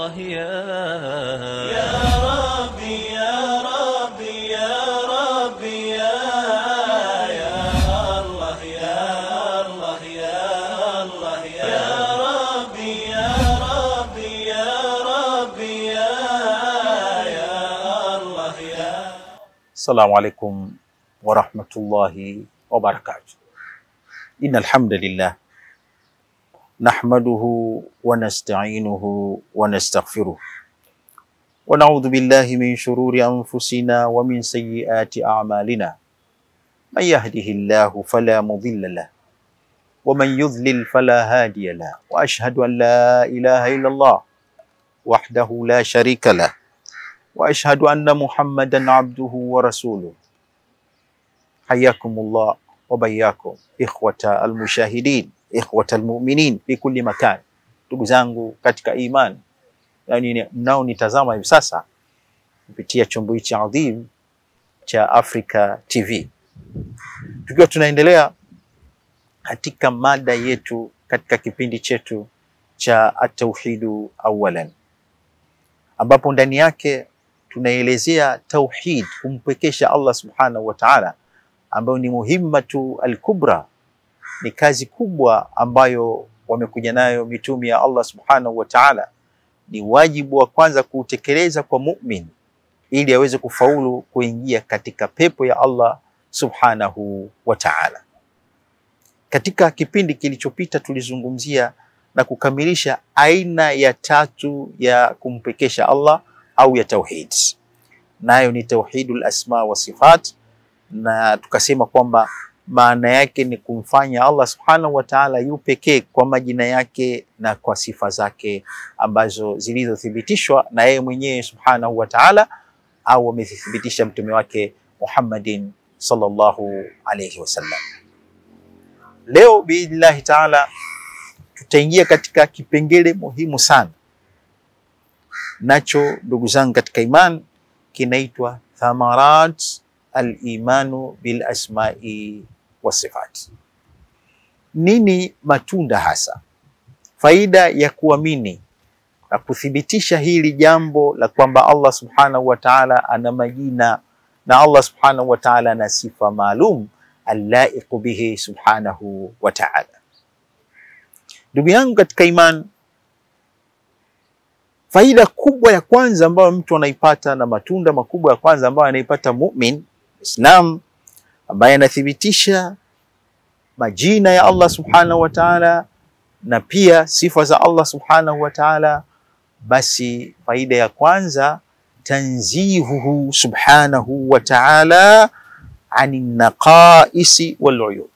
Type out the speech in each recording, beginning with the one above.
الله يا ربي يا ربي يا ربي يا الله يا الله يا الله يا ربي يا ربي يا ربي يا الله يا. السلام عليكم ورحمة الله وبركاته. إن الحمد لله نحمده ونستعينه ونستغفره ونعوذ بالله من شرور أنفسنا ومن سيئات أعمالنا. من يهده الله فلا مضل له ومن يضلل فلا هادي له وأشهد أن لا إله إلا الله وحده لا شريك له وأشهد أن محمدا عبده ورسوله. حياكم الله وبياكم إخوة المشاهدين إخوة المؤمنين في كل مكان. Ndugu zangu katika imani, yani mnao nitazama hivi sasa kupitia chombo hichi adhim cha Africa TV, tukiwa tunaendelea katika mada yetu katika kipindi chetu cha at-tauhidu awalan, ambapo ndani yake tunaelezea tauhid, kumpekesha Allah subhanahu wa ta'ala, ambayo ni muhimmatu al-kubra, ni kazi kubwa ambayo wamekuja nayo mitume ya Allah subhanahu wa ta'ala. Ni wajibu wa kwanza kutekeleza kwa mu'min ili aweze kufaulu kuingia katika pepo ya Allah subhanahu wa ta'ala. Katika kipindi kilichopita tulizungumzia na kukamilisha aina ya tatu ya kumpekesha Allah au ya tauhid, nayo ni tauhidul asma wa sifat, na tukasema kwamba maana yake ni kumfanya Allah subhanahu wa ta'ala yu pekee kwa majina yake na kwa sifa zake ambazo zilizothibitishwa na yeye mwenyewe subhanahu wa ta'ala au amethibitisha mtume wake Muhammadin sallallahu alayhi wasallam. Leo biidhnillahi ta'ala tutaingia katika kipengele muhimu sana, nacho ndugu zangu katika imani kinaitwa thamarat al-imanu bil asma'i wasifat. Nini matunda hasa, faida ya kuamini na kuthibitisha hili jambo la kwamba Allah subhanahu wa ta'ala ana majina na Allah subhanahu wa ta'ala ana sifa maalum allaiqu bihi subhanahu wa ta'ala. Ndugu yangu katika imani, faida kubwa ya kwanza ambayo mtu anaipata na matunda makubwa ya kwanza ambayo anaipata mu'min Islam, ambaye anathibitisha majina ya Allah subhanahu wa ta'ala na pia sifa za Allah subhanahu wa ta'ala, basi faida ya kwanza tanzihuhu subhanahu wa ta'ala anin naqaisi wal uyub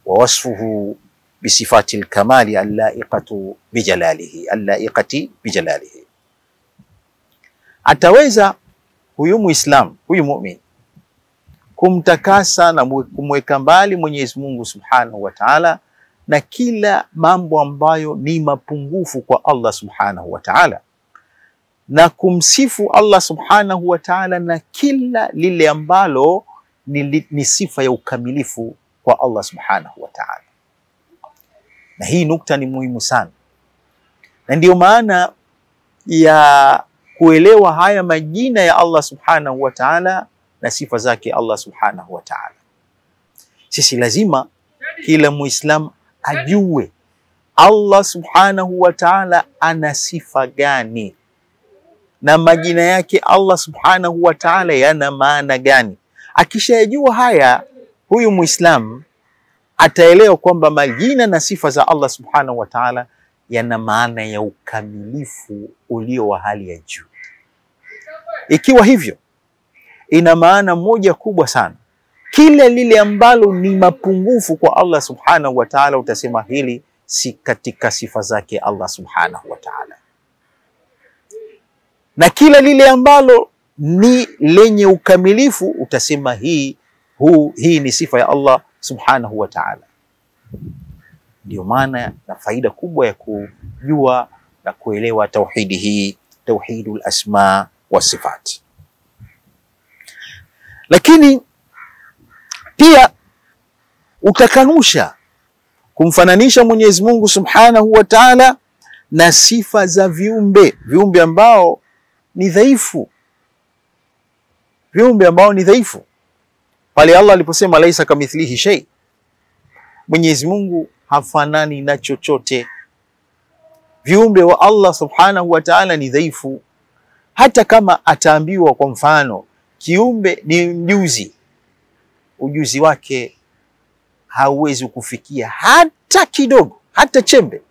wa wasfuhu bisifati al-kamali allaiqati bijalalihi. Ataweza huyu muislam, huyu mu'min, kumtakasa na kumweka mbali Mwenyezi Mungu subhanahu wa ta'ala na kila mambo ambayo ni mapungufu kwa Allah subhanahu wa ta'ala, na kumsifu Allah subhanahu wa ta'ala na kila lile ambalo ni sifa ya ukamilifu kwa Allah subhanahu wa ta'ala. Na hii nukta ni muhimu sana, na ndiyo maana ya kuelewa haya majina ya Allah subhanahu wa ta'ala na sifa zake Allah subhanahu wa ta'ala. Sisi lazima kila muislam ajue Allah subhanahu wa ta'ala ana sifa gani na majina yake Allah subhanahu wa ta'ala yana maana gani. Akishajua haya, huyu muislam ataelewa kwamba majina na sifa za Allah subhanahu wa ta'ala yana maana ya ukamilifu ulio wa hali ya juu. Ikiwa hivyo, ina maana moja kubwa sana, kila lile ambalo ni mapungufu kwa Allah subhanahu wa ta'ala utasema hili si katika sifa zake Allah subhanahu wa ta'ala, na kila lile ambalo ni lenye ukamilifu utasema hii ni sifa ya Allah subhanahu wa ta'ala. Ndio maana na faida kubwa ya kujua na kuelewa tauhidi hii, tauhidul asma wa sifat. Lakini pia utakanusha kumfananisha Mwenyezi Mungu subhanahu wa ta'ala na sifa za viumbe ambao ni dhaifu, pale Allah aliposema laisa kamithlihi shay, Mwenyezi Mungu hafanani na chochote. Viumbe wa Allah subhanahu wa ta'ala ni dhaifu. Hata kama ataambiwa kwa mfano kiumbe ni mjuzi, ujuzi wake hauwezi kufikia hata kidogo, hata chembe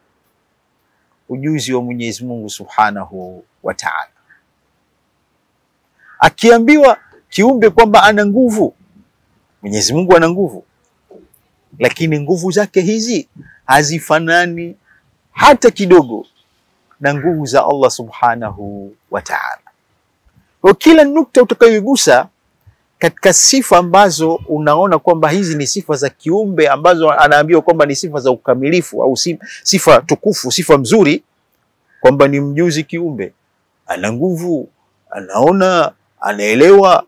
ujuzi wa Mwenyezi Mungu subhanahu wa ta'ala. Akiambiwa kiumbe kwamba ana nguvu, Mwenyezi Mungu ana nguvu, lakini nguvu zake hizi hazifanani hata kidogo na nguvu za Allah subhanahu wa ta'ala. Kwa kila nukta utakayoigusa katika sifa ambazo unaona kwamba hizi ni sifa za kiumbe ambazo anaambiwa kwamba ni sifa za ukamilifu au sifa tukufu, sifa mzuri, kwamba ni mjuzi kiumbe, ana nguvu, anaona, anaelewa.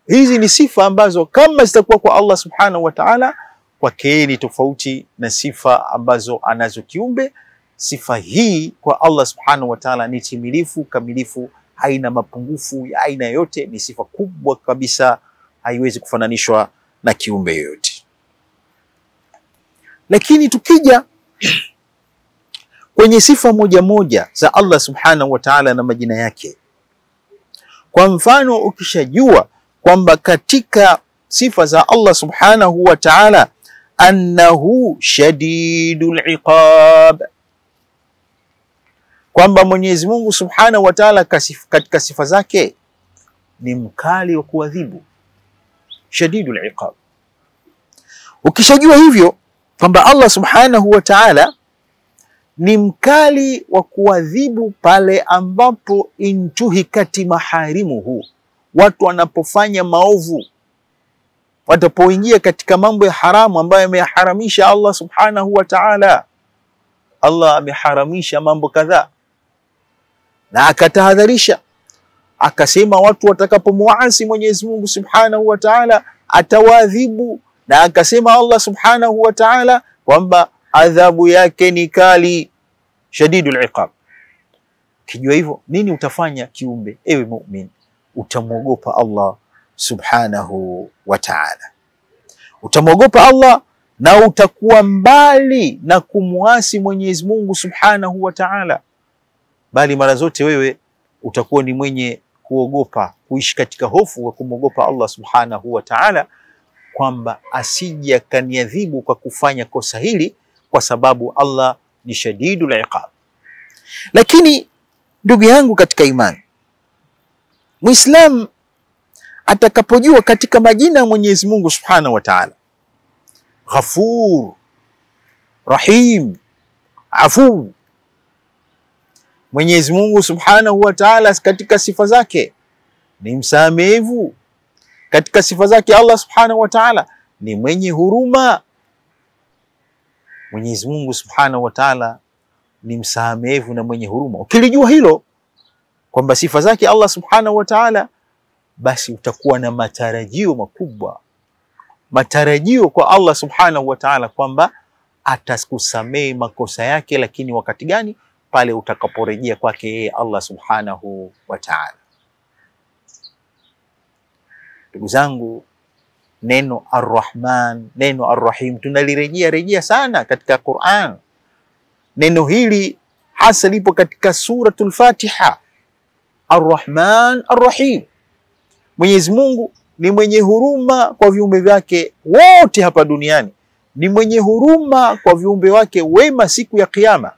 Hizi ni sifa ambazo kama zitakuwa kwa Allah subhanahu wa ta'ala, kwake ni tofauti na sifa ambazo anazo kiumbe. Sifa hii kwa Allah subhanahu wa ta'ala ni timilifu, kamilifu, haina mapungufu ya aina yote, ni sifa kubwa kabisa, haiwezi kufananishwa na kiumbe yoyote. Lakini tukija kwenye sifa moja moja za Allah subhanahu wa ta'ala na majina yake, kwa mfano ukishajua kwamba katika sifa za Allah subhanahu wa ta'ala annahu shadidul iqab, kwamba Mwenyezi Mungu subhanahu wa ta'ala katika sifa zake ni mkali wa kuadhibu, shadidul iqab. Ukishajua hivyo kwamba Allah subhanahu wa ta'ala ni mkali wa kuadhibu pale ambapo intuhikati maharimuhu, watu wanapofanya maovu, watapoingia katika mambo ya haramu ambayo ameyaharamisha Allah subhanahu wa ta'ala. Allah ameharamisha mambo kadhaa na akatahadharisha, akasema watu watakapomuasi Mwenyezi Mungu subhanahu wa ta'ala atawaadhibu, na akasema Allah subhanahu wa ta'ala kwamba adhabu yake ni kali, shadidul iqab. Kijua hivyo, nini utafanya kiumbe? Ewe mu'min, utamwogopa Allah subhanahu wa ta'ala, utamwogopa Allah na utakuwa mbali na kumuasi Mwenyezi Mungu subhanahu wa ta'ala, bali mara zote wewe utakuwa ni mwenye kuogopa, kuishi katika hofu wa kumwogopa Allah subhanahu wa ta'ala, kwamba asije akaniadhibu kwa kufanya kosa hili, kwa sababu Allah ni shadidul iqab. Lakini ndugu yangu katika imani, Muislam atakapojua katika majina ya Mwenyezi Mungu subhanahu wa ta'ala, Ghafur, Rahim, Afu, Mwenyezi Mungu subhanahu wa ta'ala katika sifa zake ni msamehevu, katika sifa zake Allah subhanahu wa ta'ala ni mwenye huruma. Mwenyezi Mungu subhanahu wa ta'ala ni msamehevu na mwenye huruma. Ukilijua hilo kwamba sifa zake Allah subhanahu wa ta'ala, basi utakuwa na matarajio makubwa, matarajio kwa Allah subhanahu wa ta'ala kwamba atakusamehe makosa yake. Lakini wakati gani? Pale utakaporejea kwake yeye Allah subhanahu wa ta'ala. Ndugu zangu, neno Ar-Rahman, neno Ar-Rahim tunalirejea sana katika Qur'an. Neno hili hasa lipo katika suratul Fatiha, Ar-Rahman Ar-Rahim. Mwenyezi Mungu ni mwenye huruma kwa viumbe vyake wote hapa duniani, ni mwenye huruma kwa viumbe wake wema siku ya Kiyama,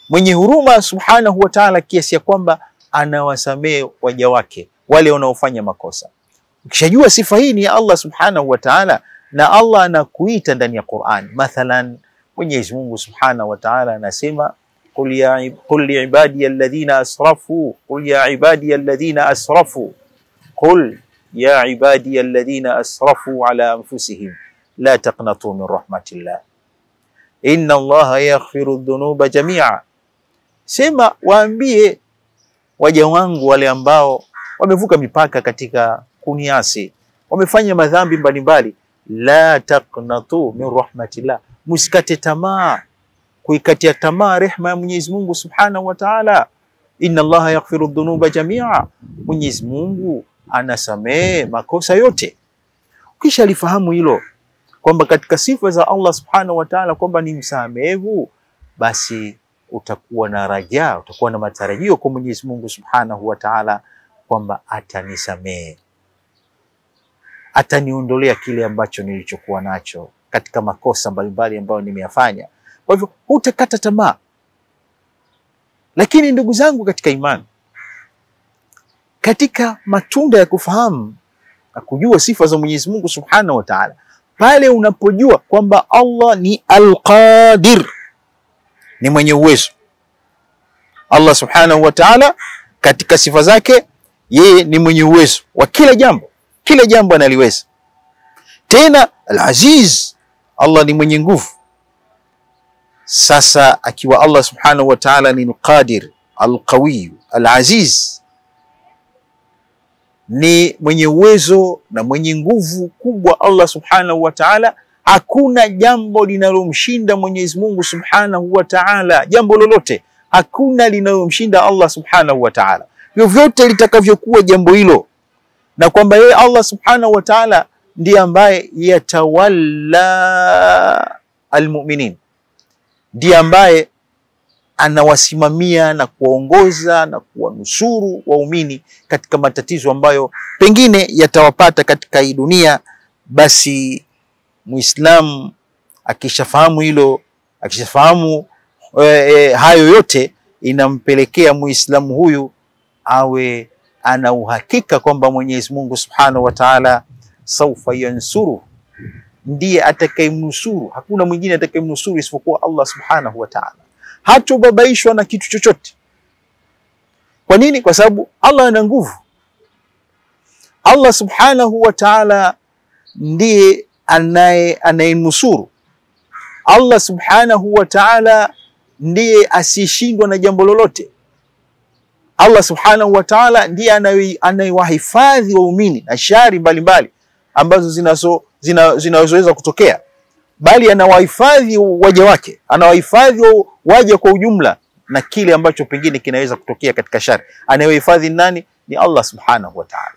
mwenye huruma subhanahu wa ta'ala, kiasi ya kwamba anawasamehe waja wake wale wanaofanya makosa. Ukishajua sifa hii ni ya Allah subhanahu wa ta'ala, na Allah anakuita ndani ya Qur'an. Mathalan, Mwenyezi Mungu subhanahu wa ta'ala anasema qul li ibadiy alladhina asrafu, qul ya ibadiy alladhina asrafu, qul ya ibadiy alladhina asrafu ala anfusihim la taqnatu min rahmatillah inna Allaha yaghfiru dhunuba jami'a. Sema, waambie waja wangu wale ambao wamevuka mipaka katika kuniasi, wamefanya madhambi mbalimbali, la taqnatu min rahmatillah, musikate tamaa kuikatia tamaa rehema ya Mwenyezi Mungu Subhanahu wa Ta'ala. Inna Allaha yaghfiru dhunuba jamia, Mwenyezi Mungu anasamehe makosa yote. Kisha lifahamu hilo kwamba katika sifa za Allah Subhanahu wa Ta'ala kwamba ni msamehevu, basi utakuwa na rajaa, utakuwa na matarajio kwa Mwenyezi Mungu Subhanahu wa Ta'ala kwamba atanisamehe, ataniondolea kile ambacho nilichokuwa nacho katika makosa mbalimbali ambayo nimeyafanya. Kwa hivyo hutakata tamaa. Lakini ndugu zangu katika imani, katika matunda ya kufahamu na kujua sifa za Mwenyezi Mungu Subhanahu wa Ta'ala, pale unapojua kwamba Allah ni Al-Qadir, ni mwenye uwezo. Allah Subhanahu wa Ta'ala katika sifa zake, yeye ni mwenye uwezo wa kila jambo. Kila jambo analiweza. Tena Al-Aziz, Allah ni mwenye nguvu. Sasa akiwa Allah Subhanahu wa Ta'ala ni Al-Qadir, Al-Qawi, Al-Aziz, ni mwenye uwezo na mwenye nguvu kubwa Allah Subhanahu wa Ta'ala, hakuna jambo linalomshinda Mwenyezi Mungu Subhanahu wa Ta'ala. Jambo lolote hakuna linalomshinda Allah Subhanahu wa Ta'ala, vyovyote litakavyokuwa jambo hilo, na kwamba yeye Allah Subhanahu wa Ta'ala ndiye ambaye yatawalla almu'minin, ndiye ambaye anawasimamia na kuwaongoza na kuwanusuru waumini katika matatizo ambayo pengine yatawapata katika hii dunia. Basi Muislamu akishafahamu hilo, akishafahamu hayo yote, inampelekea Muislamu huyu awe ana uhakika kwamba Mwenyezi Mungu Subhanahu wa Ta'ala saufa yansuru, ndiye atakayemnusuru. Hakuna mwingine atakayemnusuru isipokuwa Allah Subhanahu wa Ta'ala. Hatobabaishwa na kitu chochote. Kwa nini? Kwa sababu Allah ana nguvu. Allah Subhanahu wa Ta'ala ndiye anayenusuru. Allah Subhanahu wa Ta'ala ndiye asishindwa na jambo lolote. Allah Subhanahu wa Ta'ala ndiye anayewahifadhi waumini na shari mbalimbali ambazo zinazoweza kutokea, bali anawahifadhi waja wake, anawahifadhi waja kwa ujumla na kile ambacho pengine kinaweza kutokea katika shari. Anayehifadhi nani? Ni Allah Subhanahu wa Ta'ala.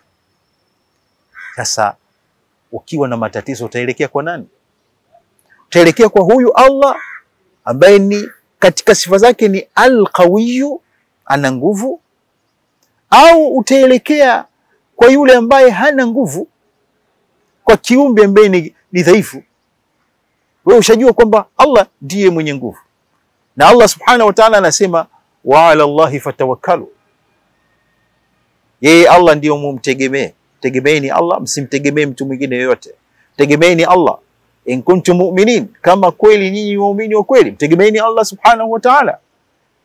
Sasa ukiwa na matatizo utaelekea kwa nani? Utaelekea kwa huyu Allah ambaye ni katika sifa zake ni Al-Qawiyyu, ana nguvu, au utaelekea kwa yule ambaye hana nguvu, kwa kiumbe ambaye ni dhaifu? Wewe ushajua kwamba Allah ndiye mwenye nguvu, na Allah Subhanahu wa Ta'ala anasema wa 'ala Allahi fatawakkalu. Yeye Allah ndiyo mumtegemee. Tegemeeni Allah, msimtegemee mtu mwingine yoyote. Tegemeeni Allah in kuntum mu'minin, kama kweli nyinyi waumini wa kweli, mtegemeeni Allah Subhanahu wa Ta'ala.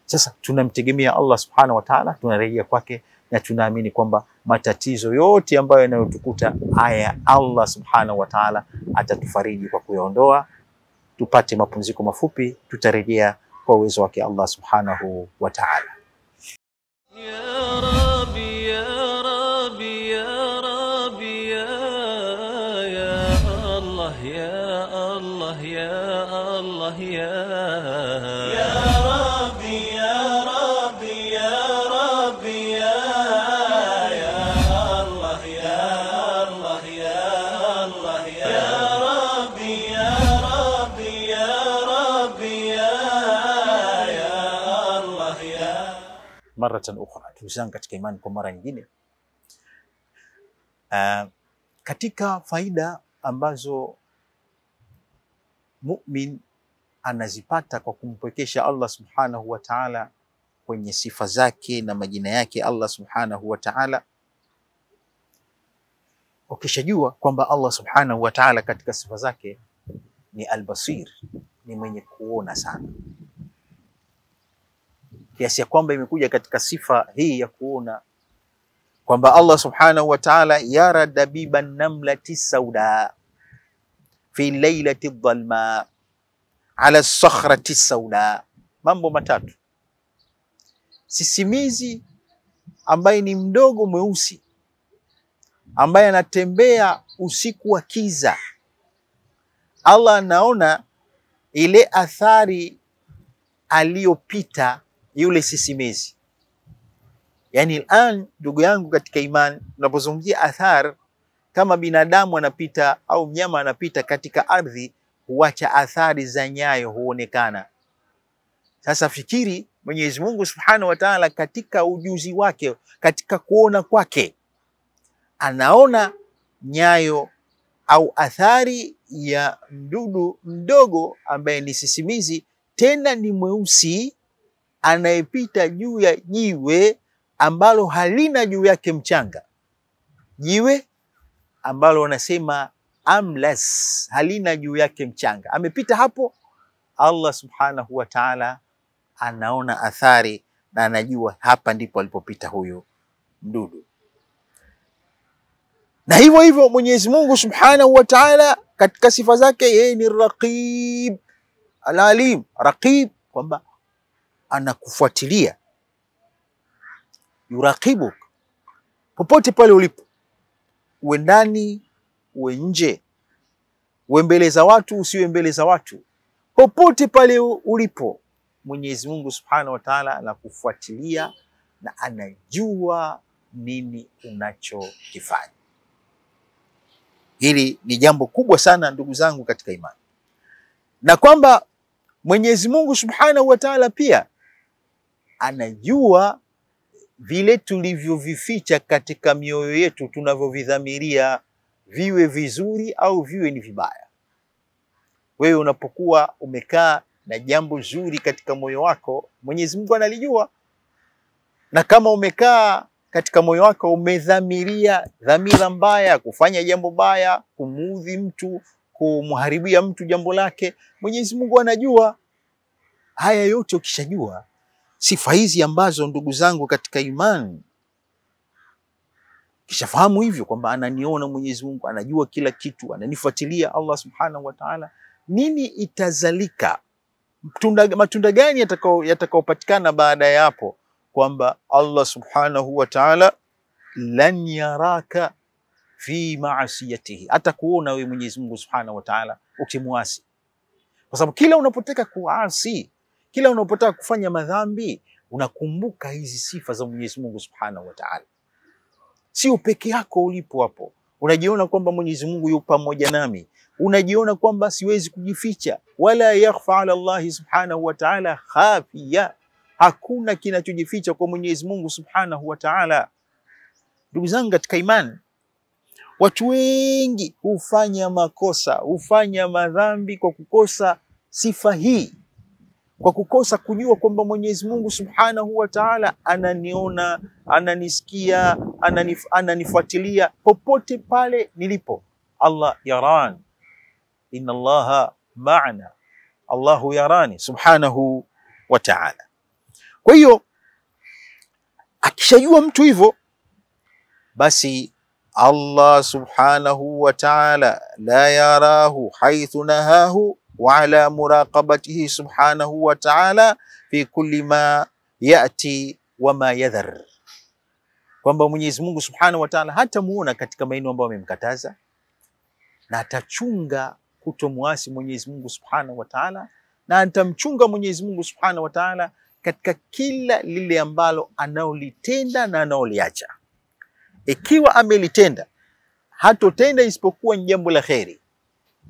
Sasa tunamtegemea Allah Subhanahu wa Ta'ala, tunarejea kwake na tunaamini kwamba matatizo yote ambayo yanayotukuta haya Allah Subhanahu wa Ta'ala atatufariji kwa kuyaondoa. Tupate mapumziko mafupi, tutarejea kwa uwezo wake Allah Subhanahu wa Ta'ala. Ya Rabbi, ya Rabbi, ya Rabbi, ya Allah, ya Allah, ya Allah, ya Rabbi, ya Rabbi, ya Rabbi, ya Allah, ya Allah, ya Allah, ya Rabbi, ya Rabbi, ya Rabbi, ya Allah, ya Maratan ukhra, tuzangu katika imani kwa mara nyingine. Katika faida ambazo mu'min anazipata kwa kumpwekesha Allah Subhanahu wa Ta'ala kwenye sifa zake na majina yake Allah Subhanahu wa Ta'ala, ukishajua kwamba Allah Subhanahu wa Ta'ala katika sifa zake ni Al-Basir, ni mwenye kuona sana, kiasi ya kwamba imekuja katika sifa hii ya kuona kwamba Allah Subhanahu wa Ta'ala yara dabiban namlati sauda fi lailati dhalma ala sakhrati sauda. Mambo matatu. Sisimizi ambaye ni mdogo mweusi, ambaye anatembea usiku wa kiza, Allah anaona ile athari aliyopita yule sisimezi. Yani al'an, ndugu yangu katika imani, unapozungumzia athar, kama binadamu anapita au mnyama anapita katika ardhi, huacha athari za nyayo huonekana. Sasa fikiri Mwenyezi Mungu Subhanahu wa Ta'ala katika ujuzi wake, katika kuona kwake, anaona nyayo au athari ya mdudu mdogo ambaye ni sisimizi, tena ni mweusi, anayepita juu ya jiwe ambalo halina juu yake mchanga. Jiwe ambalo wanasema amlas, halina juu yake mchanga. Amepita hapo, Allah Subhanahu wa Ta'ala anaona athari na anajua hapa ndipo alipopita huyo mdudu. Na hivyo hivyo Mwenyezi Mungu Subhanahu wa Ta'ala katika sifa zake, yeye ni Raqib Al-Alim. Raqib, kwamba anakufuatilia, yuraqibuk popote pale ulipo, uwe ndani uwe nje, uwe mbele za watu usiwe mbele za watu, popote pale ulipo Mwenyezi Mungu Subhanahu wa Ta'ala anakufuatilia na anajua nini unachokifanya. Hili ni jambo kubwa sana ndugu zangu katika imani, na kwamba Mwenyezi Mungu Subhanahu wa Ta'ala pia anajua vile tulivyovificha katika mioyo yetu, tunavyovidhamiria, viwe vizuri au viwe ni vibaya. Wewe unapokuwa umekaa na jambo zuri katika moyo wako, Mwenyezi Mungu analijua. Na kama umekaa katika moyo wako umedhamiria dhamira mbaya, kufanya jambo baya, kumuudhi mtu, kumharibia mtu jambo lake, Mwenyezi Mungu anajua. Haya yote ukishajua sifa hizi ambazo ndugu zangu katika imani, kishafahamu hivyo kwamba ananiona Mwenyezi Mungu, anajua kila kitu, ananifuatilia Allah Subhanahu wa Ta'ala, nini itazalika? Matunda gani yatakayopatikana baada ya hapo? Kwamba Allah Subhanahu wa Ta'ala lan yaraka fi ma'asiyatihi, hata kuona wewe Mwenyezi Mungu Subhanahu wa Ta'ala ukimuasi. Kwa sababu kila unapotaka kuasi, kila unapotaka kufanya madhambi, unakumbuka hizi sifa za Mwenyezi Mungu Subhanahu wa Ta'ala. Sio peke yako ulipo hapo, unajiona kwamba Mwenyezi Mungu yupo pamoja nami, unajiona kwamba siwezi kujificha. Wala yakhfa ala Allah Subhanahu wa Ta'ala khafiya, hakuna kinachojificha kwa Mwenyezi Mungu Subhanahu wa Ta'ala. Ndugu zangu katika imani, watu wengi hufanya makosa, hufanya madhambi kwa kukosa sifa hii, kwa kukosa kujua kwamba Mwenyezi Mungu Subhanahu wa Ta'ala ananiona, ananisikia, ananifuatilia popote pale nilipo. Allah yaran, inna Allaha ma'ana, Allahu yarani Subhanahu wa Ta'ala. Kwa hiyo akishajua mtu hivyo, basi Allah Subhanahu wa Ta'ala la yarahu haithu nahahu wa ala muraqabatihi Subhanahu wa Ta'ala fi kulli ma yati wa ma yadhar, kwamba Mwenyezi Mungu Subhanahu wa Ta'ala hatamuona katika maeneo ambayo amemkataza, na atachunga kutomuasi Mwenyezi Mungu Subhanahu wa Ta'ala, na atamchunga Mwenyezi Mungu Subhanahu wa Ta'ala katika kila lile ambalo anaolitenda na anaoliacha. Ikiwa amelitenda, hatotenda isipokuwa ni jambo la kheri.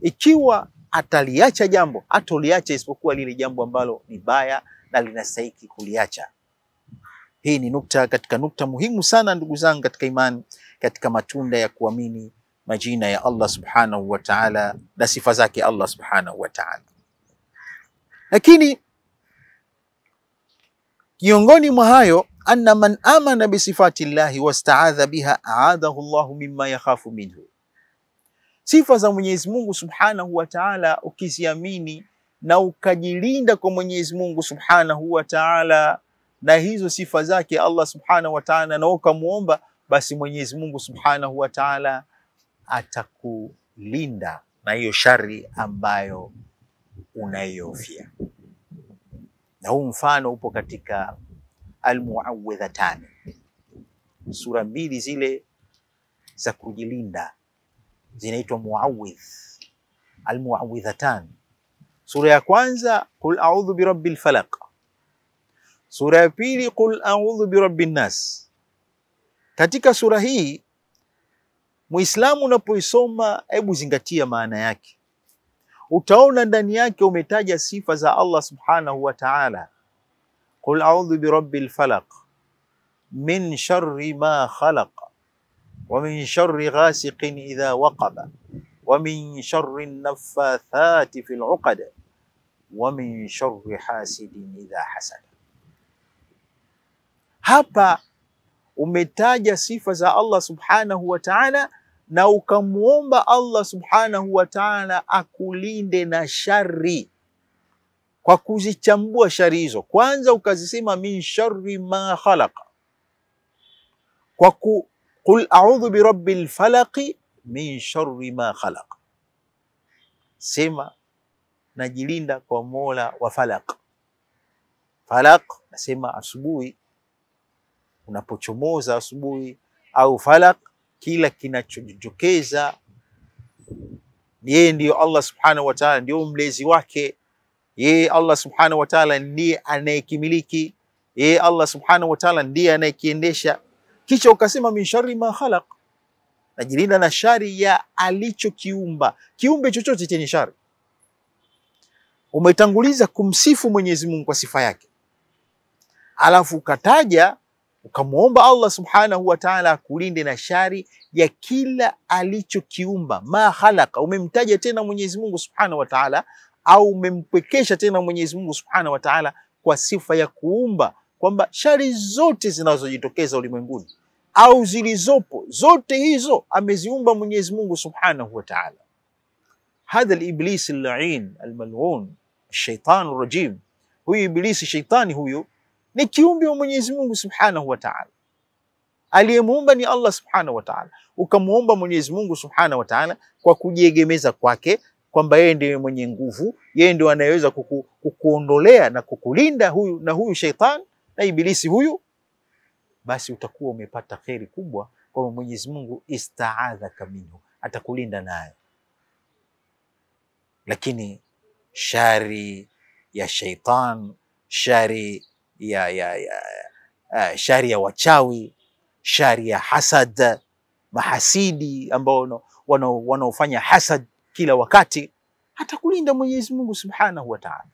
Ikiwa ataliacha jambo, hatoliacha isipokuwa lile jambo ambalo ni baya na linastahili kuliacha. Hii ni nukta katika nukta muhimu sana ndugu zangu katika imani, katika matunda ya kuamini majina ya Allah Subhanahu wa Ta'ala na sifa zake Allah Subhanahu wa Ta'ala. Lakini miongoni mwa hayo, anna man amana bi sifati llahi wasta'adha biha aadahu Allahu mimma yakhafu minhu. Sifa za Mwenyezi Mungu Subhanahu wa Ta'ala ukiziamini na ukajilinda kwa Mwenyezi Mungu Subhanahu wa Ta'ala na hizo sifa zake Allah Subhanahu wa Ta'ala, na ukamuomba, basi Mwenyezi Mungu Subhanahu wa Ta'ala atakulinda na hiyo shari ambayo unaiofia. Na huu mfano upo katika Al-Muawwidhatan, sura mbili zile za kujilinda zinaitwa muawidh, Al-Muawwidhatan. Sura ya kwanza, Qul a'udhu birabbil falaq, Sura ya pili, qul a'udhu birabbin nas. Katika sura hii Muislamu unapoisoma, hebu zingatia maana yake. Utaona ndani yake umetaja sifa za Allah subhanahu wa ta'ala. Qul a'udhu birabbil falaq min sharri ma khalaq wa min sharri ghasiqin idha waqaba wa min sharri an-naffathati fil 'uqad wa min sharri hasidin idha hasad. Hapa umetaja sifa za Allah subhanahu wa ta'ala na ukamuomba Allah subhanahu wa ta'ala akulinde na shari kwa kuzichambua shari hizo. Kwanza ukazisema min sharri ma khalaq, kwa qul a'udhu birabbil falaq min sharri ma khalaq, sema najilinda kwa Mola wa falaq. Falaq nasema asubuhi unapochomoza asubuhi, au falaq kila kinachojitokeza. Yeye ndiyo Allah subhanahu wa ta'ala, ndio mlezi wake. Yeye Allah subhanahu wa ta'ala ndiye anayekimiliki. Yeye Allah subhanahu wa ta'ala ndiye anayekiendesha. Kisha ukasema min sharri ma khalaq, najilinda na shari ya alichokiumba, kiumbe chochote chenye shari. Umetanguliza kumsifu Mwenyezi Mungu kwa sifa yake, alafu ukataja ukamuomba Allah subhanahu wa ta'ala akulinde na shari ya kila alichokiumba. Ma khalaqa, umemtaja tena Mwenyezi Mungu subhanahu wa ta'ala, au umempwekesha tena Mwenyezi Mungu subhanahu wa ta'ala kwa sifa ya kuumba, kwamba shari zote zinazojitokeza ulimwenguni au zilizopo, zote hizo ameziumba Mwenyezi Mungu subhanahu wa ta'ala. Hadha al-iblis al-la'in al-mal'un ash-shaytan ar-rajim, huyu iblisi, shaitani huyu, ni kiumbe wa Mwenyezi Mungu subhanahu wa ta'ala. Aliyemuumba ni Allah subhanahu wa ta'ala. Ukamuomba Mwenyezi Mungu subhanahu wa ta'ala kwa kujiegemeza kwake, kwamba yeye ndiye mwenye nguvu, yeye ndiye anayeweza kukuondolea na kukulinda huyu shaitan na ibilisi huyu, basi utakuwa umepata kheri kubwa, kwa Mwenyezi Mungu ista'adhaka minhu, atakulinda naye. Lakini shari ya shaitan, shari shari ya wachawi, shari ya hasad, mahasidi ambao wanaofanya hasad kila wakati, hatakulinda Mwenyezi Mungu subhanahu wa ta'ala.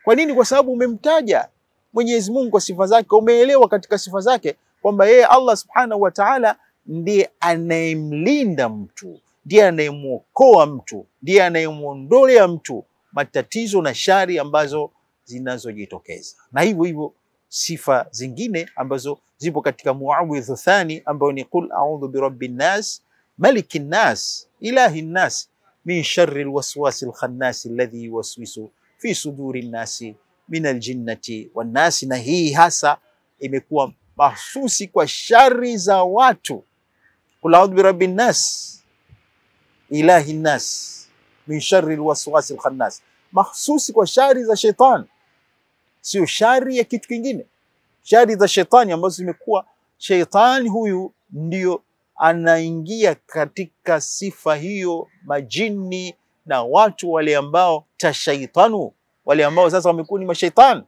Kwa nini? Kwa sababu umemtaja Mwenyezi Mungu kwa sifa zake, umeelewa katika sifa zake kwamba yeye Allah subhanahu wa ta'ala ndiye anayemlinda mtu, ndiye anayemuokoa mtu, ndiye anayemuondolea mtu matatizo na shari ambazo zinazojitokeza. Na hivyo hivyo sifa zingine ambazo zipo katika muawidhu thani, ambayo ni qul a'udhu birabbin nas malikin nas ilahin nas min sharri alwaswasi alkhannas alladhi yuwaswisu fi suduri nasi min aljinnati wan nas. Na hii hasa imekuwa mahsusi kwa shari za watu. Qul a'udhu birabbin nas ilahin nas min sharri alwaswasi alkhannas, mahsusi kwa shari za shetani, sio shari ya kitu kingine. Shari za shetani ambazo zimekuwa, shetani huyu ndio anaingia katika sifa hiyo, majini na watu wale ambao tashaitanu, wale ambao sasa wamekuwa ni mashaitani,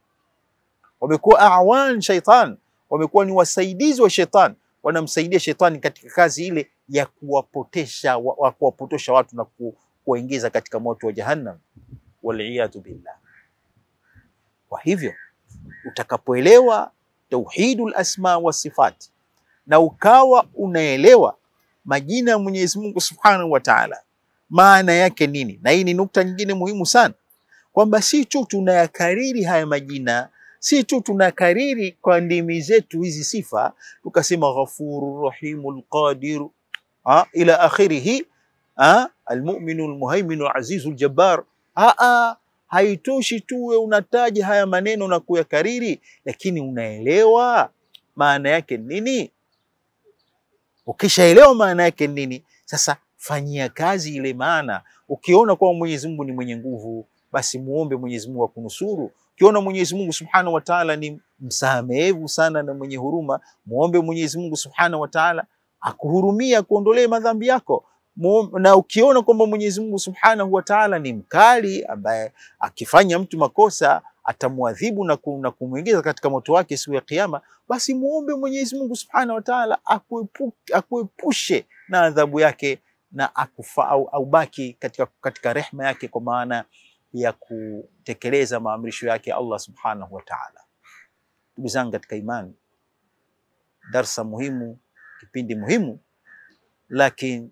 wamekuwa awan shaitan, wamekuwa ni wasaidizi wa shetani, wanamsaidia shetani katika kazi ile ya kuwapotosha watu na kuwaingiza katika moto wa jahannam, waliyadhu billah. Kwa hivyo utakapoelewa tauhidul asma wa sifat, na ukawa unaelewa majina ya Mwenyezi Mungu subhanahu wa ta'ala maana yake nini, na hii ni nukta nyingine muhimu sana, kwamba si tu tunayakariri haya majina, si tu tunakariri kwa ndimi zetu hizi sifa, tukasema ghafurur rahimul qadir ila akhirih, almu'minu almuhaiminu azizul jabbar. Haitoshi tuwe unataja haya maneno na kuyakariri, lakini unaelewa maana yake nini. Ukishaelewa maana yake nini, sasa fanyia kazi ile maana. Ukiona kwa Mwenyezi Mungu ni mwenye nguvu, basi muombe Mwenyezi Mungu akunusuru. Ukiona Mwenyezi Mungu subhanahu wa ta'ala ni msamehevu sana na mwenye huruma, muombe Mwenyezi Mungu subhanahu wa ta'ala akuhurumia, kuondolee madhambi yako. Na ukiona kwamba Mwenyezi Mungu Subhanahu wa Ta'ala ni mkali, ambaye akifanya mtu makosa atamuadhibu na kumuingiza katika moto wake siku ya Kiyama, basi muombe Mwenyezi Mungu Subhanahu wa Ta'ala akuepushe na adhabu yake na au baki katika rehema yake, kwa maana ya kutekeleza maamrisho yake Allah Subhanahu wa Ta'ala. Ndugu zangu katika imani, darsa muhimu, kipindi muhimu, lakini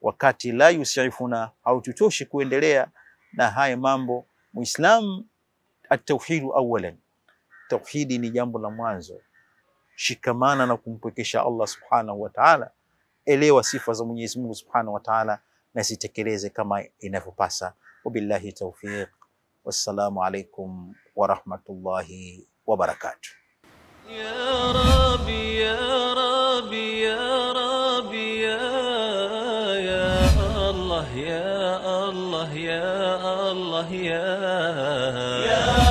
wakati la yusifuna, haututoshi kuendelea na haya mambo. Muislam, at-tauhidu awalan, tauhidi ni jambo la mwanzo. Shikamana na kumpwekesha Allah Subhanahu wa Ta'ala, elewa sifa za Mwenyezi Mungu Subhanahu wa Ta'ala na zitekeleze kama inavyopasa. Wabillahi tawfiq, wassalamu alaikum wa rahmatullahi wa barakatuh. Ya Rabbi, ya Rabbi, ya Rabbi, ya Allah, ya Allah, ya Allah, ya